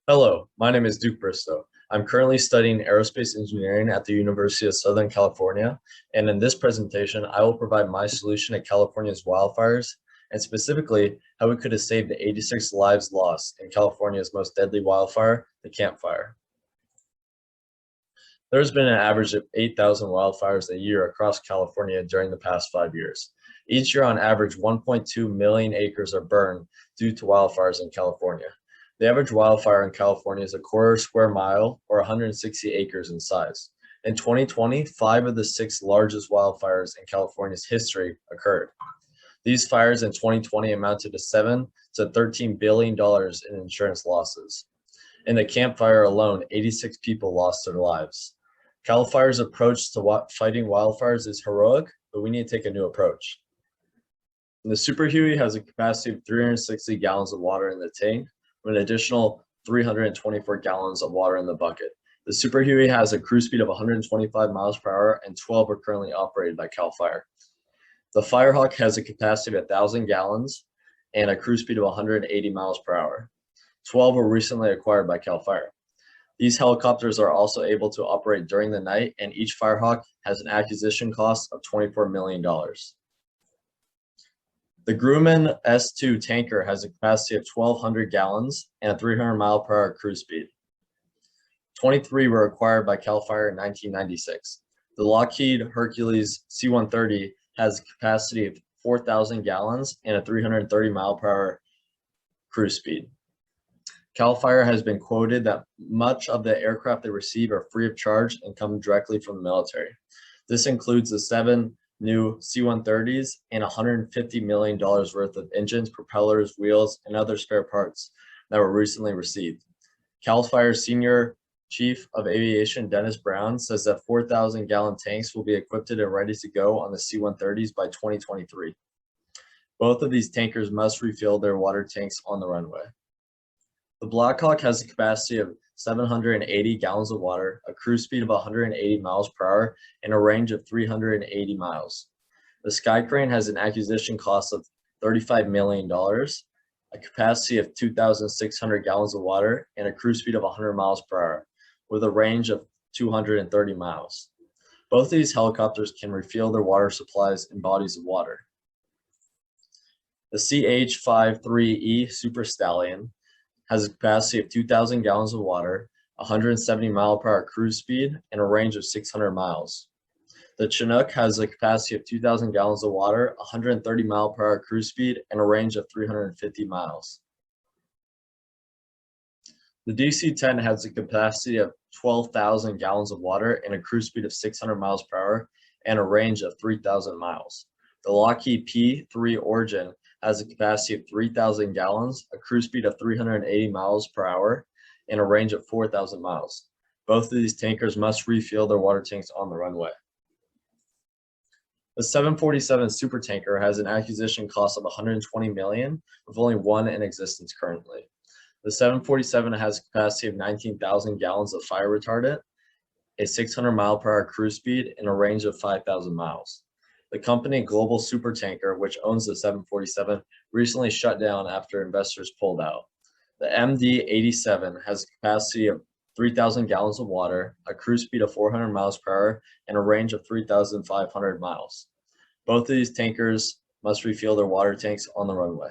Hello, my name is Duke Bristow. I'm currently studying aerospace engineering at the University of Southern California, and in this presentation, I will provide my solution to California's wildfires, and specifically, how we could have saved the 86 lives lost in California's most deadly wildfire, the Camp Fire. There's been an average of 8,000 wildfires a year across California during the past 5 years. Each year, on average, 1.2 million acres are burned due to wildfires in California. The average wildfire in California is a quarter square mile or 160 acres in size. In 2020, 5 of the 6 largest wildfires in California's history occurred. These fires in 2020 amounted to $7 to $13 billion in insurance losses. In the Camp Fire alone, 86 people lost their lives. Cal Fire's approach to fighting wildfires is heroic, but we need to take a new approach. And the Super Huey has a capacity of 360 gallons of water in the tank, with an additional 324 gallons of water in the bucket. The Super Huey has a cruise speed of 125 miles per hour, and 12 are currently operated by Cal Fire. The Firehawk has a capacity of 1,000 gallons and a cruise speed of 180 miles per hour. 12 were recently acquired by Cal Fire. These helicopters are also able to operate during the night, and each Firehawk has an acquisition cost of $24 million. The Grumman S2 tanker has a capacity of 1,200 gallons and a 300 mile per hour cruise speed. 23 were acquired by Cal Fire in 1996. The Lockheed Hercules C-130 has a capacity of 4,000 gallons and a 330 mile per hour cruise speed. Cal Fire has been quoted that much of the aircraft they receive are free of charge and come directly from the military. This includes the 7 new C-130s and $150 million worth of engines, propellers, wheels, and other spare parts that were recently received. Cal Fire's Senior Chief of Aviation, Dennis Brown, says that 4,000-gallon tanks will be equipped and ready to go on the C-130s by 2023. Both of these tankers must refill their water tanks on the runway. The Blackhawk has a capacity of 780 gallons of water, a cruise speed of 180 miles per hour, and a range of 380 miles. The Sky Crane has an acquisition cost of $35 million, a capacity of 2,600 gallons of water, and a cruise speed of 100 miles per hour, with a range of 230 miles. Both of these helicopters can refuel their water supplies in bodies of water. The CH-53E Super Stallion has a capacity of 2,000 gallons of water, 170 mile per hour cruise speed, and a range of 600 miles. The Chinook has a capacity of 2,000 gallons of water, 130 mile per hour cruise speed, and a range of 350 miles. The DC-10 has a capacity of 12,000 gallons of water and a cruise speed of 600 miles per hour and a range of 3,000 miles. The Lockheed P-3 Origin has a capacity of 3,000 gallons, a cruise speed of 380 miles per hour, and a range of 4,000 miles. Both of these tankers must refuel their water tanks on the runway. The 747 Supertanker has an acquisition cost of $120 million, with only one in existence currently. The 747 has a capacity of 19,000 gallons of fire retardant, a 600 mile per hour cruise speed, and a range of 5,000 miles. The company Global Supertanker, which owns the 747, recently shut down after investors pulled out. The MD-87 has a capacity of 3,000 gallons of water, a cruise speed of 400 miles per hour, and a range of 3,500 miles. Both of these tankers must refuel their water tanks on the runway.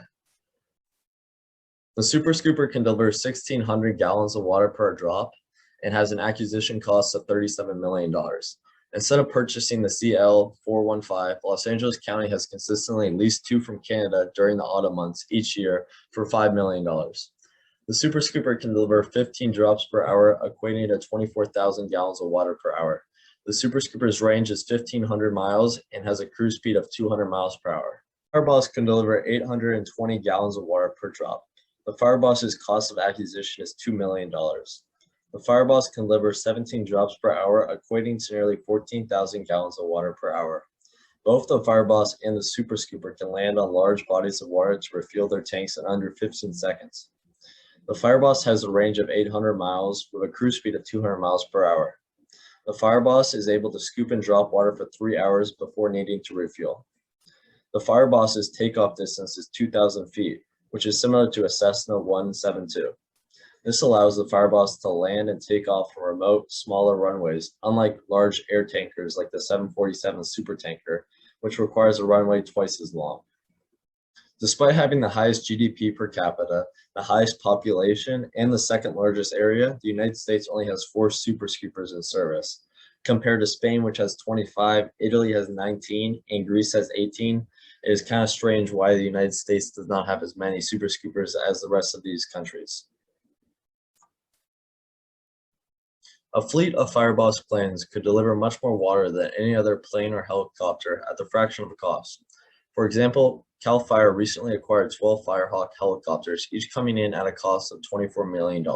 The Super Scooper can deliver 1,600 gallons of water per drop and has an acquisition cost of $37 million. Instead of purchasing the CL415, Los Angeles County has consistently leased 2 from Canada during the autumn months each year for $5 million. The Super Scooper can deliver 15 drops per hour, equating to 24,000 gallons of water per hour. The Super Scooper's range is 1,500 miles and has a cruise speed of 200 miles per hour. Fireboss can deliver 820 gallons of water per drop. The Fireboss's cost of acquisition is $2 million. The Fireboss can deliver 17 drops per hour, equating to nearly 14,000 gallons of water per hour. Both the Fireboss and the Super Scooper can land on large bodies of water to refuel their tanks in under 15 seconds. The Fireboss has a range of 800 miles with a cruise speed of 200 miles per hour. The Fireboss is able to scoop and drop water for 3 hours before needing to refuel. The Fireboss's takeoff distance is 2,000 feet, which is similar to a Cessna 172. This allows the Fireboss to land and take off from remote, smaller runways, unlike large air tankers like the 747 supertanker, which requires a runway twice as long. Despite having the highest GDP per capita, the highest population, and the second largest area, the United States only has 4 Super Scoopers in service. Compared to Spain, which has 25, Italy has 19, and Greece has 18, it is kind of strange why the United States does not have as many Super Scoopers as the rest of these countries. A fleet of Fireboss planes could deliver much more water than any other plane or helicopter at the fraction of the cost. For example, Cal Fir recently acquired 12 Firehawk helicopters, each coming in at a cost of $24 million.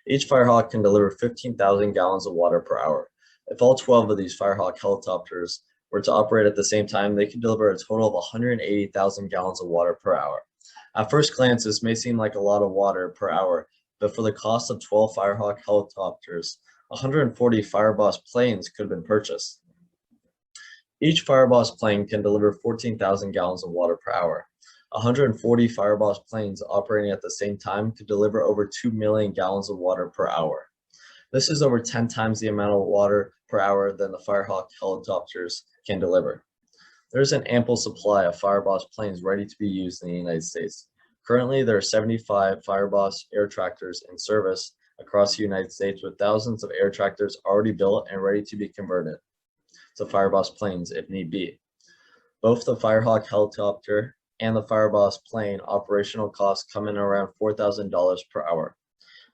Each Firehawk can deliver 15,000 gallons of water per hour. If all 12 of these Firehawk helicopters were to operate at the same time, they could deliver a total of 180,000 gallons of water per hour. At first glance, this may seem like a lot of water per hour, but for the cost of 12 Firehawk helicopters, 140 Fireboss planes could have been purchased. Each Fireboss plane can deliver 14,000 gallons of water per hour. 140 Fireboss planes operating at the same time could deliver over 2 million gallons of water per hour. This is over 10 times the amount of water per hour than the Firehawk helicopters can deliver. There is an ample supply of Fireboss planes ready to be used in the United States. Currently, there are 75 Fireboss air tractors in service across the United States, with thousands of air tractors already built and ready to be converted to Fireboss planes if need be. Both the Firehawk helicopter and the Fireboss plane operational costs come in around $4,000 per hour.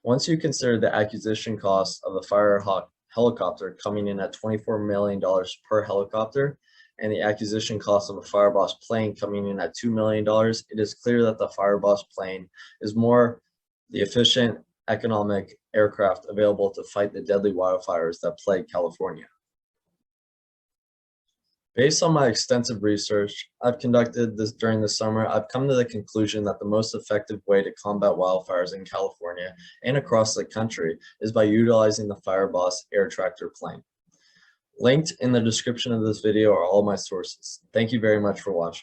Once you consider the acquisition cost of the Firehawk helicopter coming in at $24 million per helicopter, and the acquisition cost of a Fireboss plane coming in at $2 million, it is clear that the Fireboss plane is more the efficient, economic aircraft available to fight the deadly wildfires that plague California. Based on my extensive research I've conducted during the summer, I've come to the conclusion that the most effective way to combat wildfires in California and across the country is by utilizing the Fireboss air tractor plane. Linked in the description of this video are all my sources. Thank you very much for watching.